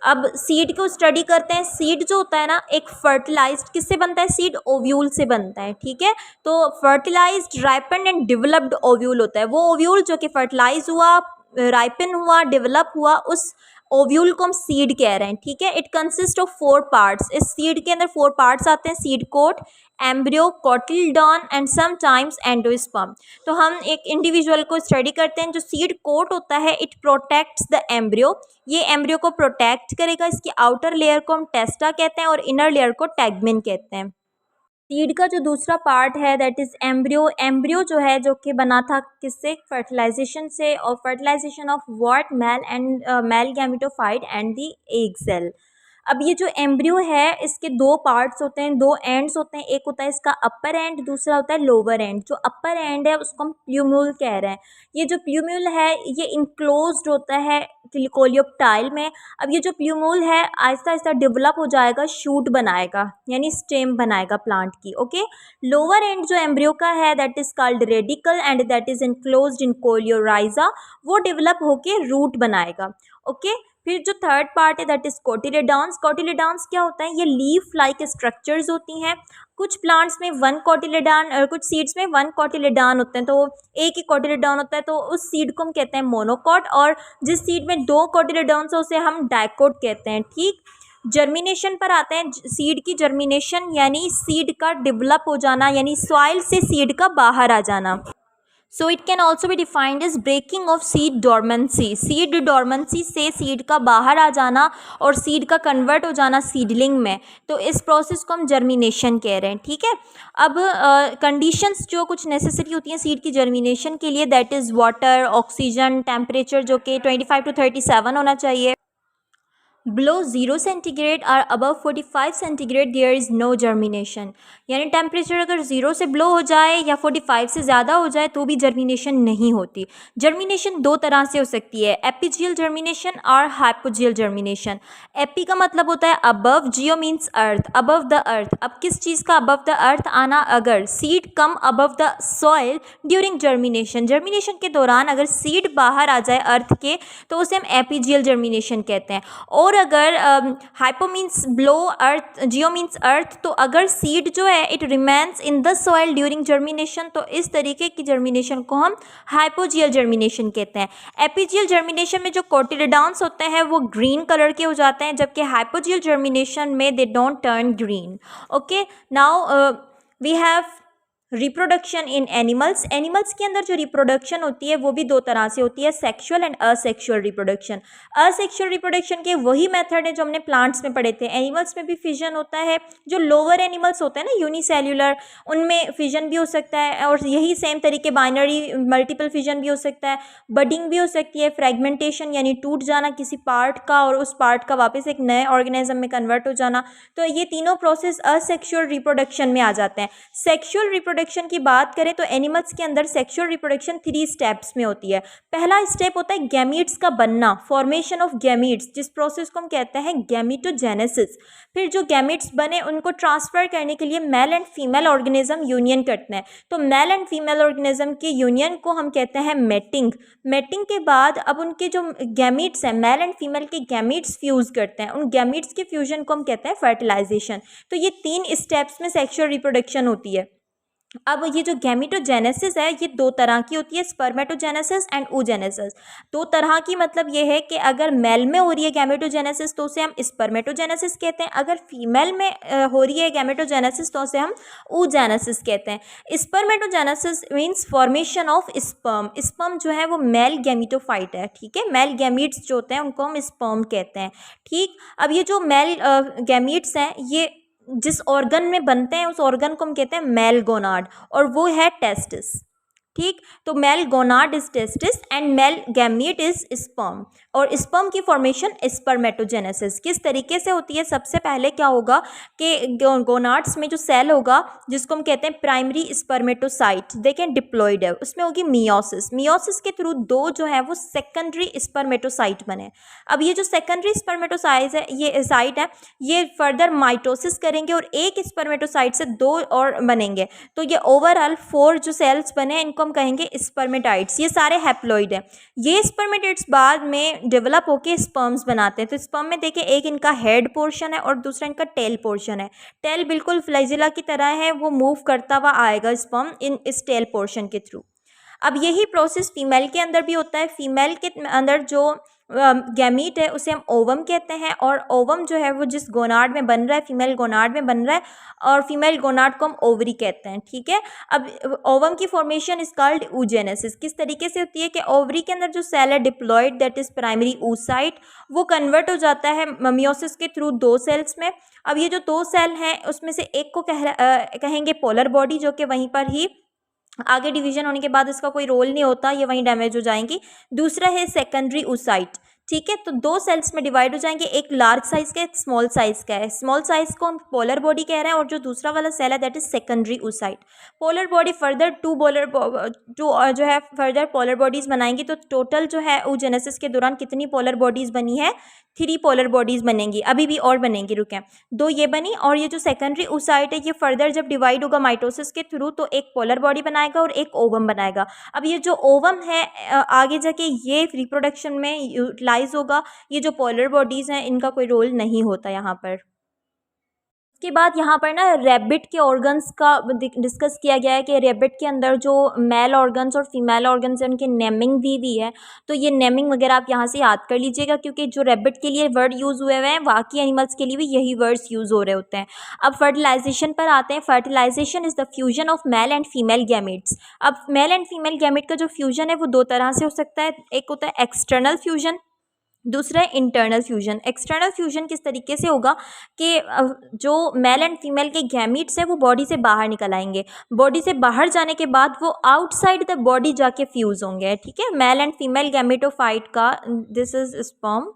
अब सीड को स्टडी करते हैं। सीड जो होता है ना, एक फर्टिलाइज्ड किससे बनता है? सीड ओव्यूल से बनता है, ठीक है। तो fertilised, ripen and developed ovule होता है। वो ओव्यूल जो कि फर्टिलाइज हुआ, राइपन हुआ, डेवलप हुआ, उस ओव्यूल को हम सीड कह रहे हैं, ठीक है। It consist of 4 parts. इस सीड के अंदर 4 पार्ट्स आते हैं, seed coat, embryo, cotyledon and sometimes endosperm. तो हम एक इंडिविजुअल को स्टडी करते हैं। जो सीड कोट होता है, इट प्रोटेक्ट्स द एम्ब्रियो, ये एम्ब्रियो को प्रोटेक्ट करेगा। इसकी आउटर लेयर को हम टेस्टा कहते हैं और इनर लेयर को टैगमेन कहते हैं। सीड का जो दूसरा पार्ट है दैट इज़ एम्ब्रियो। एम्ब्रियो जो है, जो कि बना था किससे? फर्टिलाइजेशन से, और fertilisation of what? Male and male gametophyte and the egg cell. अब ये जो एम्ब्रियो है, इसके 2 पार्ट्स होते हैं, 2 एंड्स होते हैं। एक होता है इसका अपर एंड, दूसरा होता है लोअर एंड। जो अपर एंड है उसको हम प्ल्यूम्यूल कह रहे हैं। ये जो प्ल्यूम्यूल है, ये इनक्लोज्ड होता है कोलियोप्टाइल में। अब ये जो प्ल्यूम्यूल है आहिस्ता आहिस्ता डेवलप हो जाएगा, शूट बनाएगा, यानी स्टेम बनाएगा प्लांट की। ओके, लोअर एंड जो एम्ब्रियो का है that is called radical and that is enclosed in coleorhiza, वो डेवलप होके रूट बनाएगा। ओके, फिर जो थर्ड पार्ट है दैट इज कोटिलेडॉन्स। कोटिलेडॉन्स क्या होता है? ये लीफ लाइक स्ट्रक्चर्स होती हैं। कुछ प्लांट्स में 1 कोटिलेडॉन और कुछ सीड्स में 1 कोटिलेडॉन होते हैं, तो एक ही कोटिलेडॉन होता है, तो उस सीड को हम कहते हैं मोनोकॉट। और जिस सीड में 2 कोटिलेडॉन्स उसे हम डाइकोट कहते हैं, ठीक। जर्मिनेशन पर आते हैं। सीड की जर्मिनेशन यानी सीड का डेवलप हो जाना, यानी सॉइल से सीड का बाहर आ जाना। So it can also be defined as breaking of seed dormancy. Seed dormancy से सीड का बाहर आ जाना और सीड का कन्वर्ट हो जाना सीडलिंग में, तो इस प्रोसेस को हम जर्मिनेशन कह रहे हैं, ठीक है। अब कंडीशंस जो कुछ नेसेसरी होती हैं सीड की जर्मिनेशन के लिए, that is water, oxygen, temperature जो कि 25 to 37 होना चाहिए। Below 0 सेंटीग्रेड और above 45 centigrade there is no germination. यानी टेम्परेचर अगर 0 से बिलो हो जाए या 45 से ज़्यादा हो जाए तो भी जर्मिनेशन नहीं होती। जर्मिनेशन 2 तरह से हो सकती है, एपिजियल जर्मिनेशन और हाइपोजियल जर्मिनेशन। एपी का मतलब होता है above, Jio means earth, above the earth. अब किस चीज़ का अबव द अर्थ आना? अगर seed come above the soil during germination, germination के दौरान अगर सीड बाहर आ जाए अर्थ के तो उसे हम एपिजियल जर्मिनेशन कहते हैं। और अगर हाइपो मीन्स ब्लो, अर्थ, जियो मीन्स अर्थ, तो अगर सीड जो है it remains in the soil during germination, तो इस तरीके की जर्मिनेशन को हम हाइपोजियल जर्मिनेशन कहते हैं। एपिजियल जर्मिनेशन में जो कोटिलेडॉन्स होते हैं वो ग्रीन कलर के हो जाते हैं, जबकि हाइपोजियल जर्मिनेशन में they don't turn green. Okay, now we have reproduction in animals. Animals के अंदर जो रिप्रोडक्शन होती है वो भी 2 तरह से होती है, sexual and asexual reproduction. Asexual reproduction के वही मेथड है जो हमने प्लांट्स में पढ़े थे। एनिमल्स में भी फिजन होता है। जो लोअर एनिमल्स होते हैं ना यूनिसेल्युलर, उनमें फिजन भी हो सकता है, और यही सेम तरीके बाइनरी मल्टीपल फिजन भी हो सकता है, बडिंग भी हो सकती है, फ्रेगमेंटेशन यानी टूट जाना किसी पार्ट का और उस पार्ट का वापस एक नए ऑर्गेनिज्म में कन्वर्ट हो जाना। तो ये तीनों प्रोसेस असेक्सुअल रिप्रोडक्शन में आ जाते हैं। सेक्सुअल रिप्रोडक्शन की बात करें तो एनिमल्स के अंदर सेक्सुअल रिप्रोडक्शन 3 स्टेप्स में होती है। पहला स्टेप होता है गैमीट्स का बनना, फॉर्मेशन ऑफ गैमीट्स, जिस प्रोसेस को हम कहते हैं गैमीटोजेनेसिस। फिर जो गैमीट्स बने उनको ट्रांसफर करने के लिए mail and female organism union करते हैं, तो मेल एंड फीमेल ऑर्गेनिज्म के यूनियन को हम कहते हैं मेटिंग। मेटिंग के बाद अब उनके जो गैमीट्स हैं, मेल एंड फीमेल के गैमीट्स फ्यूज करते हैं, उन गैमीट्स के फ्यूजन को हम कहते हैं फर्टिलाइजेशन। तो ये 3 स्टेप्स में सेक्सुअल रिप्रोडक्शन होती है। अब ये जो गैमीटोजेनेसिस है ये 2 तरह की होती है, स्पर्मेटोजेनेसिस एंड oogenesis। 2 तरह की मतलब ये है कि अगर मेल में हो रही है गैमीटोजेनेसिस तो उसे हम स्पर्मेटोजेनेसिस कहते हैं, अगर फीमेल में हो रही है गैमीटोजेनेसिस तो उसे हम oogenesis कहते हैं। Spermatogenesis means formation of sperm. Sperm जो है वो मेल गैमीटोफाइट है, ठीक है। मेल गैमीट्स जो होते हैं उनको हम स्पर्म कहते हैं, ठीक। अब ये जो मेल गैमीट्स हैं ये जिस ऑर्गन में बनते हैं उस ऑर्गन को हम कहते हैं मेल गोनाड, और वो है टेस्टिस। ठीक। तो mail gonad is testis and male gamete is sperm, और स्पर्म की फॉर्मेशन स्पर्मेटोजेनेसिस किस तरीके से होती है। सबसे पहले क्या होगा कि गोनाड्स में जो सेल होगा जिसको हम कहते हैं प्राइमरी स्पर्मेटोसाइट, देखें डिप्लॉइड है, उसमें होगी मियोसिस। मियोसिस के थ्रू दो जो है वो सेकेंडरी स्पर्मेटोसाइट बने। अब ये जो सेकेंडरी स्पर्मेटोसाइट है, ये साइट है, ये फर्दर माइटोसिस करेंगे और एक स्पर्मेटोसाइट से दो और बनेंगे। तो ये ओवरऑल 4 जो सेल्स बने इनको हम कहेंगे स्पर्मेटाइड्स। ये सारे हैप्लॉइड हैं। ये स्पर्मेटाइड्स बाद में डेवलप होके स्पर्म्स बनाते हैं। तो स्पर्म में देखिए एक इनका हेड पोर्शन है और दूसरा इनका टेल पोर्शन है। टेल बिल्कुल फ्लैजिला की तरह है, वो मूव करता हुआ आएगा स्पर्म इस टेल पोर्शन के थ्रू। अब यही प्रोसेस फीमेल के अंदर भी होता है। फीमेल के अंदर जो गैमीट है उसे हम ओवम कहते हैं, और ओवम जो है वो जिस गोनाड में बन रहा है, फीमेल गोनाड में बन रहा है, और फीमेल गोनाड को हम ओवरी कहते हैं। ठीक है। अब ओवम की फॉर्मेशन इज कॉल्ड oogenesis। किस तरीके से होती है कि ओवरी के अंदर जो सेल है diploid, that is primary oocyte, वो कन्वर्ट हो जाता है मियोसिस के थ्रू 2 सेल्स में। अब ये जो 2 सेल हैं उसमें से एक को कहेंगे पोलर बॉडी, जो कि वहीं पर ही आगे डिवीजन होने के बाद इसका कोई रोल नहीं होता, ये वहीं डैमेज हो जाएंगी। दूसरा है सेकेंडरी oocyte। ठीक है। तो 2 सेल्स में डिवाइड हो जाएंगे, एक लार्ज साइज का, एक स्मॉल साइज का है। स्मॉल साइज को हम पोलर बॉडी कह रहे हैं, और जो दूसरा वाला सेल है that is secondary oocyte। Polar body further two जो है फर्दर पोलर बॉडीज बनाएंगी। तो टोटल जो है oogenesis के दौरान कितनी पोलर बॉडीज बनी है, 3 पोलर बॉडीज बनेंगी। अभी भी और बनेंगी, रुकें, 2 ये बनी, और ये जो सेकेंडरी oocyte है ये फर्दर जब डिवाइड होगा माइटोसिस के थ्रू तो एक पोलर बॉडी बनाएगा और एक ओवम बनाएगा। अब ये जो ओवम है आगे जाके ये रिप्रोडक्शन में यूटिलाइज होगा। ये जो पोलर बॉडीज हैं इनका कोई रोल नहीं होता यहाँ पर। उसके बाद यहाँ पर ना रैबिट के ऑर्गन्स का डिस्कस किया गया है कि रैबिट के अंदर जो मेल ऑर्गन्स और फीमेल ऑर्गन्स हैं उनकी नेमिंग दी हुई है। तो ये नेमिंग वगैरह आप यहाँ से याद कर लीजिएगा, क्योंकि जो रैबिट के लिए वर्ड यूज़ हुए हुए हैं बाकी एनिमल्स के लिए भी यही वर्ड्स यूज़ हो रहे होते हैं। अब फर्टिलाइजेशन पर आते हैं। Fertilisation is the fusion of male and female gametes. अब मेल एंड फीमेल गैमेट का जो फ्यूजन है वो 2 तरह से हो सकता है। एक होता है एक्सटर्नल फ्यूजन, दूसरा है इंटरनल फ्यूजन। एक्सटर्नल फ्यूजन किस तरीके से होगा कि जो मेल एंड फीमेल के गैमीट्स हैं वो बॉडी से बाहर निकल आएंगे। बॉडी से बाहर जाने के बाद वो आउटसाइड द बॉडी जाके फ्यूज होंगे। ठीक है। मेल एंड फीमेल गैमेटोफाइट का this is sperm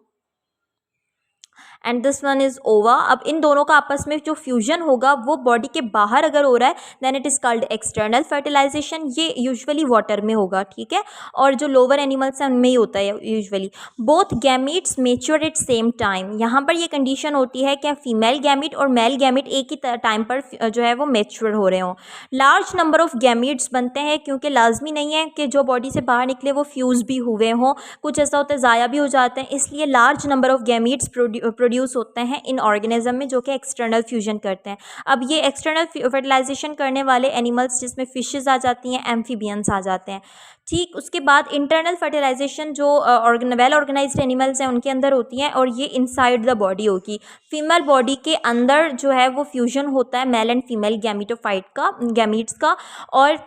and this one is ओवा। अब इन दोनों का आपस में जो फ्यूजन होगा वो बॉडी के बाहर अगर हो रहा है then it is called external fertilisation. ये यूजुअली वाटर में होगा। ठीक है। और जो लोअर एनिमल्स हैं उनमें ही होता है usually. Both gametes mature eight same time. यहाँ पर ये कंडीशन होती है कि फीमेल गैमीट और मेल गैमीट एक ही टाइम पर जो है वो मेच्योर हो रहे हों। लार्ज नंबर ऑफ गैमीट्स बनते हैं, क्योंकि लाजमी नहीं है कि जो बॉडी से बाहर निकले वो फ्यूज़ भी हुए हों, कुछ ऐसा होता है ज़ाया भी हो जाते हैं। इसलिए large number of gametes produce होते हैं इन ऑर्गेनिज्म में जो कि एक्सटर्नल फ्यूजन करते हैं। अब ये एक्सटर्नल फर्टिलाइजेशन करने वाले एनिमल्स जिसमें फिशेस आ जाती हैं, एम्फीबियंस आ जाते हैं। ठीक। उसके बाद इंटरनल फर्टिलाइजेशन जो वेल ऑर्गेनाइज्ड एनिमल्स हैं उनके अंदर होती हैं, और ये इनसाइड द बॉडी होगी। फीमेल बॉडी के अंदर जो है वो फ्यूजन होता है मेल एंड फीमेल गैमीटोफाइट का, गैमीट्स का, और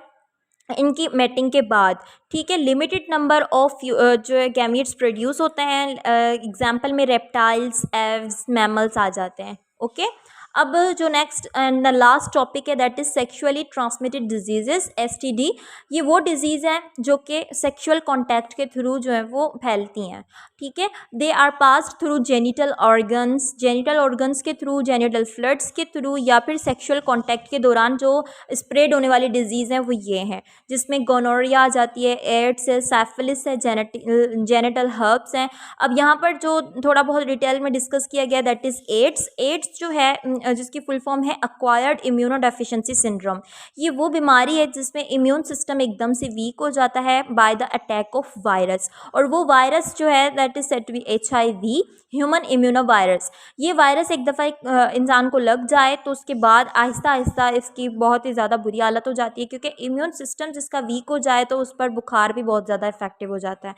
इनकी मेटिंग के बाद। ठीक है। लिमिटेड नंबर ऑफ जो है गैमीट्स प्रोड्यूस होते हैं। एग्जाम्पल में रेप्टाइल्स, एव्स, मैमल्स आ जाते हैं। ओके। अब जो next and the last topic है that is sexually transmitted diseases, STD। ये वो डिजीज़ हैं जो कि सेक्सुअल कॉन्टैक्ट के थ्रू जो है वो फैलती हैं। ठीक है। They are passed through genital organs के थ्रू, जेनिटल फ्लूइड्स के थ्रू, या फिर सेक्सुअल कॉन्टैक्ट के दौरान जो स्प्रेड होने वाली डिजीज़ हैं वो ये हैं, जिसमें गोनोरिया आ जाती है, एड्स है, साइफिलिस है, जेनिटल हर्ब्स हैं। अब यहाँ पर जो थोड़ा बहुत डिटेल में डिस्कस किया गया दैट इज़ एड्स जो है जिसकी फुल फॉर्म है एक्वायर्ड इम्यूनोडेफिशिएंसी सिंड्रोम। ये वो बीमारी है जिसमें इम्यून सिस्टम एकदम से वीक हो जाता है by the attack of virus, और वो वायरस जो है that is said to be HIV, human immunovirus. ये वायरस एक दफ़ा इंसान को लग जाए तो उसके बाद आहिस्ता आहिस्ता इसकी बहुत ही ज़्यादा बुरी हालत हो जाती है, क्योंकि इम्यून सिस्टम जिसका वीक हो जाए तो उस पर बुखार भी बहुत ज़्यादा इफेक्टिव हो जाता है।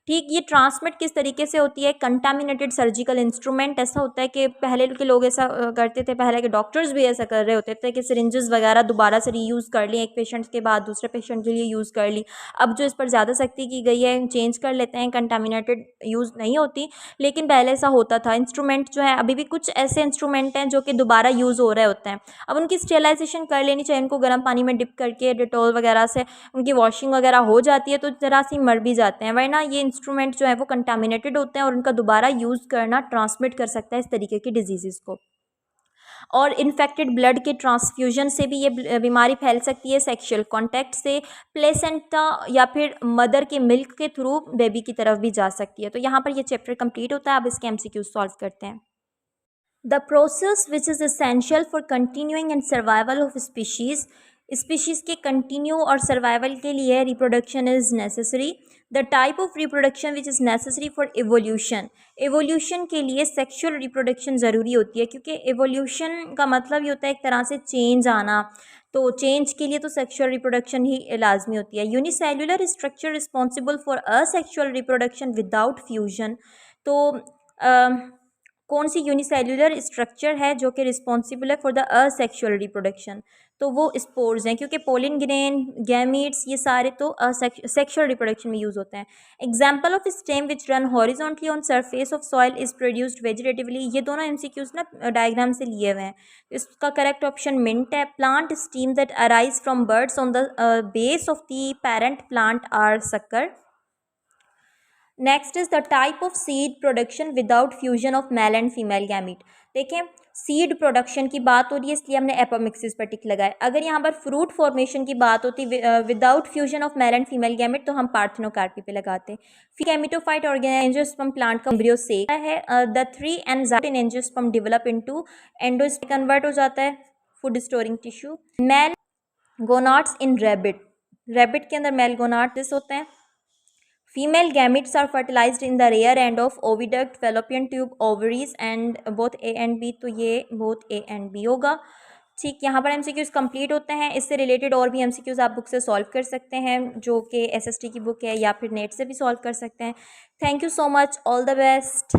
ठीक। ये ट्रांसमिट किस तरीके से होती है, कंटामिनेटेड सर्जिकल इंस्ट्रूमेंट। ऐसा होता है कि पहले के लोग ऐसा करते थे, थे पहले के डॉक्टर्स भी ऐसा कर रहे होते थे कि सिरिंजेस वगैरह दोबारा से रीयूज़ कर ली, एक पेशेंट के बाद दूसरे पेशेंट के लिए यूज़ कर ली। अब जो इस पर ज़्यादा सख्ती की गई है, चेंज कर लेते हैं, कंटामिनेटेड यूज़ नहीं होती, लेकिन पहले ऐसा होता था। इंस्ट्रूमेंट जो है, अभी भी कुछ ऐसे इंस्ट्रूमेंट हैं जो कि दोबारा यूज़ हो रहे होते हैं, अब उनकी स्टेलाइजेशन कर लेनी चाहिए, उनको गर्म पानी में डिप करके डिटॉल वगैरह से उनकी वॉशिंग वगैरह हो जाती है तो ज़रा सी मर भी जाते हैं, वरना ये इंस्ट्रूमेंट जो है वो कंटामिनेटेड होते हैं और उनका दोबारा यूज़ करना ट्रांसमिट कर सकता है इस तरीके की डिजीज़ को। और इन्फेक्टेड ब्लड के ट्रांसफ्यूजन से भी ये बीमारी फैल सकती है, सेक्सुअल कांटेक्ट से, प्लेसेंटा या फिर मदर के मिल्क के थ्रू बेबी की तरफ भी जा सकती है। तो यहाँ पर ये चैप्टर कंप्लीट होता है। अब इसके एमसीक्यूज सॉल्व करते हैं। The process which is essential for continuing and survival of species के कंटिन्यू और सर्वाइवल के लिए reproduction is necessary. The type of reproduction which is necessary for evolution के लिए सेक्शुअल रिप्रोडक्शन ज़रूरी होती है, क्योंकि एवोल्यूशन का मतलब ये होता है एक तरह से चेंज आना, तो चेंज के लिए तो सेक्शुअल रिप्रोडक्शन ही लाजमी होती है। Unicellular structure responsible for asexual reproduction without fusion. तो कौन सी यूनिसेल्युलर स्ट्रक्चर है जो कि रिस्पॉन्सिबल है फॉर द असेक्शुअल रिप्रोडक्शन? तो वो स्पोर्स हैं, क्योंकि पोलिन ग्रेन, गैमीट्स, ये सारे तो सेक्शुअल रिप्रोडक्शन में यूज़ होते हैं। Example of stem which run horizontally on surface of soil is produced vegetatively. ये दोनों एमसीक्यूज ना डायग्राम से लिए हुए हैं। इसका करेक्ट ऑप्शन मिंट है। Plant stem that arise from buds on the base of the parent plant are sucker. Next is the type of seed production without fusion of male and female gamete. देखें, seed production की बात हो रही है इसलिए हमने apomixis पर टिक लगाया। अगर यहाँ पर फ्रूट फॉर्मेशन की बात होती without fusion of male and female gamete तो हम पार्थेनोकार्पी पे लगाते। गैमेटोफाइट ऑर्गेनाइजोस्पर्म प्लांट का एम्ब्रियो से है। The 3 enzyme in angiosperm develop into endosperm convert हो जाता है food storing tissue. Male gonads in rabbit के अंदर मेल गोनाड्स होते हैं। Female gametes are fertilized in the rear end of oviduct, fallopian tube, ovaries and both A and B। तो ये both A and B होगा। ठीक, यहाँ पर एमसीक्यूज कंप्लीट होते हैं। इससे रिलेटेड और भी एमसीक्यूज आप बुक से सॉल्व कर सकते हैं, जो कि एसएसटी की बुक है, या फिर नेट से भी सॉल्व कर सकते हैं। Thank you so much, all the best.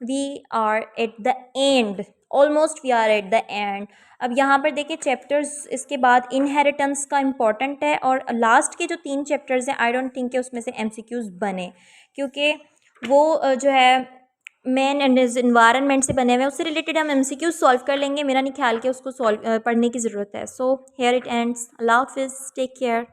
We are at the end, almost we are at the end. अब यहाँ पर देखिए चैप्टर्स इसके बाद इनहेरिटेंस का इम्पॉर्टेंट है, और लास्ट के जो 3 चैप्टर्स हैं आई डोंट थिंक कि उसमें से एमसीक्यूज बने, क्योंकि वो जो है मैन एंड इन्वायरमेंट से बने हुए हैं, उससे रिलेटेड हम एमसीक्यूज सॉल्व कर लेंगे। मेरा नहीं ख्याल कि उसको सॉल्व पढ़ने की ज़रूरत है। So here it ends. अल्लाह हाफिज़, टेक केयर।